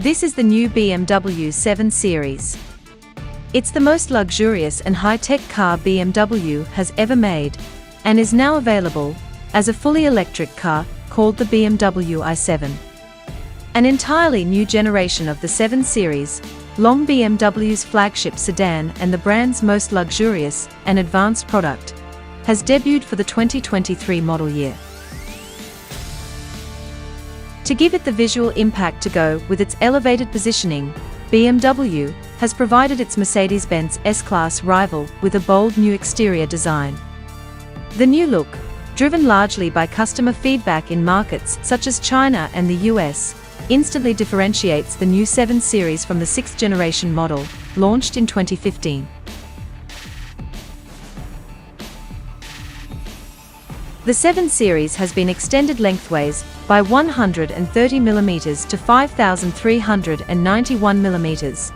This is the new BMW 7 Series. It's the most luxurious and high-tech car BMW has ever made, and is now available as a fully electric car called the BMW i7. An entirely new generation of the 7 Series, long BMW's flagship sedan and the brand's most luxurious and advanced product, has debuted for the 2023 model year. To give it the visual impact to go with its elevated positioning, BMW has provided its Mercedes-Benz S-Class rival with a bold new exterior design. The new look, driven largely by customer feedback in markets such as China and the US, instantly differentiates the new 7 Series from the 6th generation model, launched in 2015. The 7 Series has been extended lengthways by 130mm to 5,391mm.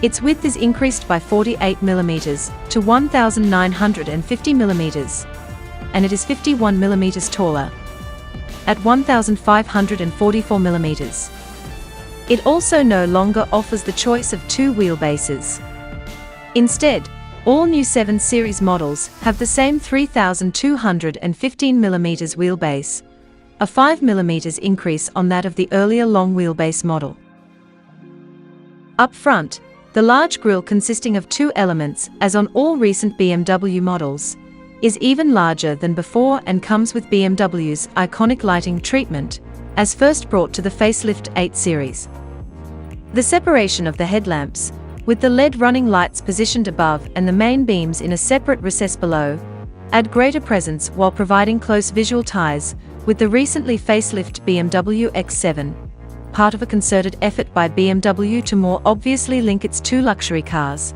Its width is increased by 48mm to 1,950mm, and it is 51mm taller, at 1,544mm. It also no longer offers the choice of two wheelbases. Instead, all new 7 Series models have the same 3,215mm wheelbase, a 5mm increase on that of the earlier long wheelbase model. Up front, the large grille, consisting of two elements as on all recent BMW models, is even larger than before and comes with BMW's iconic lighting treatment, as first brought to the facelift 8 Series. The separation of the headlamps, with the LED running lights positioned above and the main beams in a separate recess below, add greater presence while providing close visual ties with the recently facelift BMW X7, part of a concerted effort by BMW to more obviously link its two luxury cars.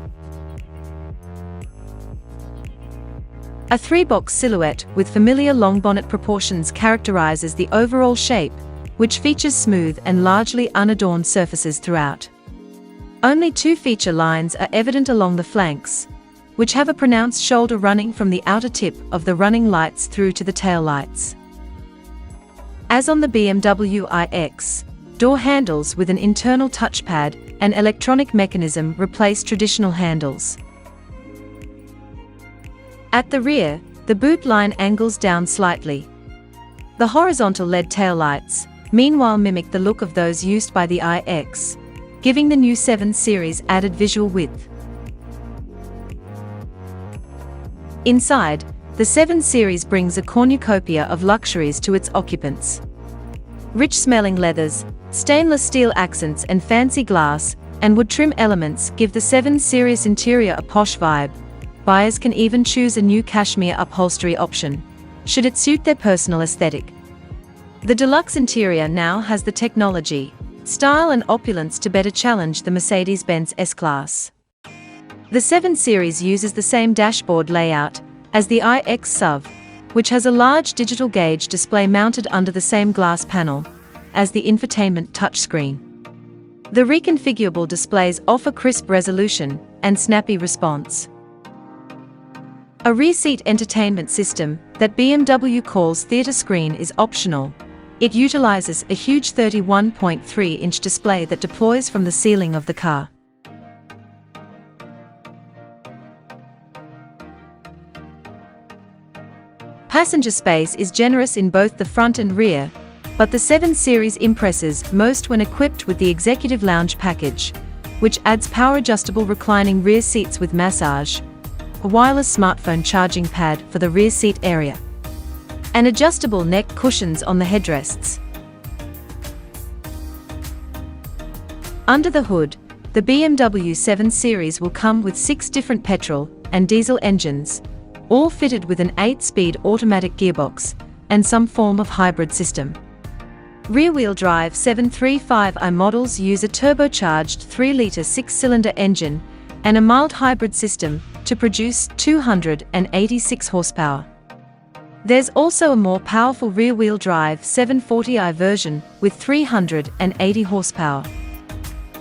A three-box silhouette with familiar long bonnet proportions characterizes the overall shape, which features smooth and largely unadorned surfaces throughout. Only two feature lines are evident along the flanks, which have a pronounced shoulder running from the outer tip of the running lights through to the tail lights. As on the BMW iX, door handles with an internal touchpad and electronic mechanism replace traditional handles. At the rear, the boot line angles down slightly. The horizontal LED taillights, meanwhile, mimic the look of those used by the iX, giving the new 7 Series added visual width. Inside, the 7 Series brings a cornucopia of luxuries to its occupants. Rich-smelling leathers, stainless steel accents and fancy glass and wood trim elements give the 7 Series interior a posh vibe. Buyers can even choose a new cashmere upholstery option, should it suit their personal aesthetic. The deluxe interior now has the technology, style and opulence to better challenge the Mercedes-Benz S-Class. The 7 Series uses the same dashboard layout as the iX SUV, which has a large digital gauge display mounted under the same glass panel as the infotainment touchscreen. The reconfigurable displays offer crisp resolution and snappy response. A rear seat entertainment system that BMW calls Theatre Screen is optional. It utilizes a huge 31.3-inch display that deploys from the ceiling of the car. Passenger space is generous in both the front and rear, but the 7 Series impresses most when equipped with the Executive Lounge package, which adds power-adjustable reclining rear seats with massage, a wireless smartphone charging pad for the rear seat area, and adjustable neck cushions on the headrests. Under the hood, the BMW 7 Series will come with 6 different petrol and diesel engines, all fitted with an 8-speed automatic gearbox and some form of hybrid system. Rear-wheel drive 735i models use a turbocharged 3-litre 6-cylinder engine and a mild hybrid system to produce 286 horsepower. There's also a more powerful rear-wheel drive 740i version with 380 horsepower.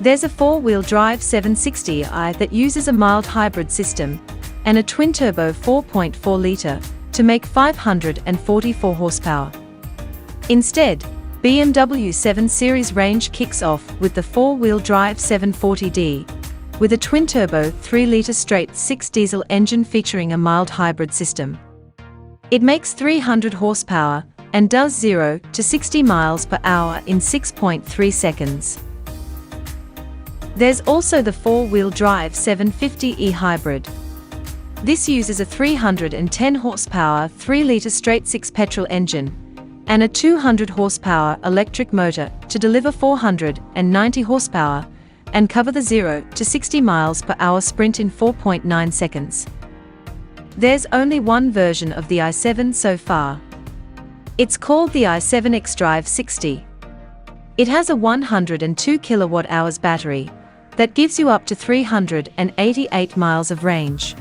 There's a 4-wheel drive 760i that uses a mild hybrid system and a twin-turbo 4.4-litre to make 544 horsepower. Instead, BMW 7 Series range kicks off with the 4-wheel drive 740D, with a twin-turbo 3-litre straight-six diesel engine featuring a mild hybrid system. It makes 300 horsepower and does 0 to 60 miles per hour in 6.3 seconds. There's also the 4-wheel drive 750e hybrid. This uses a 310 horsepower 3-litre straight-six petrol engine and a 200 horsepower electric motor to deliver 490 horsepower and cover the 0 to 60 miles per hour sprint in 4.9 seconds. There's only one version of the i7 so far. It's called the i7 xDrive 60. It has a 102 kilowatt-hours battery that gives you up to 388 miles of range.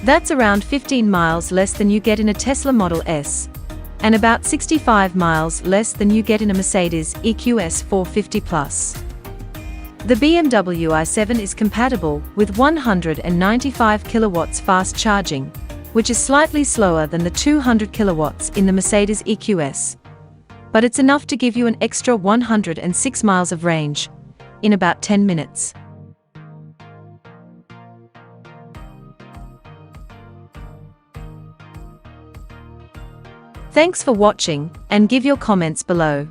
That's around 15 miles less than you get in a Tesla Model S, and about 65 miles less than you get in a Mercedes EQS 450 Plus. The BMW i7 is compatible with 195 kilowatts fast charging, which is slightly slower than the 200 kilowatts in the Mercedes EQS. But it's enough to give you an extra 106 miles of range in about 10 minutes. Thanks for watching, and give your comments below.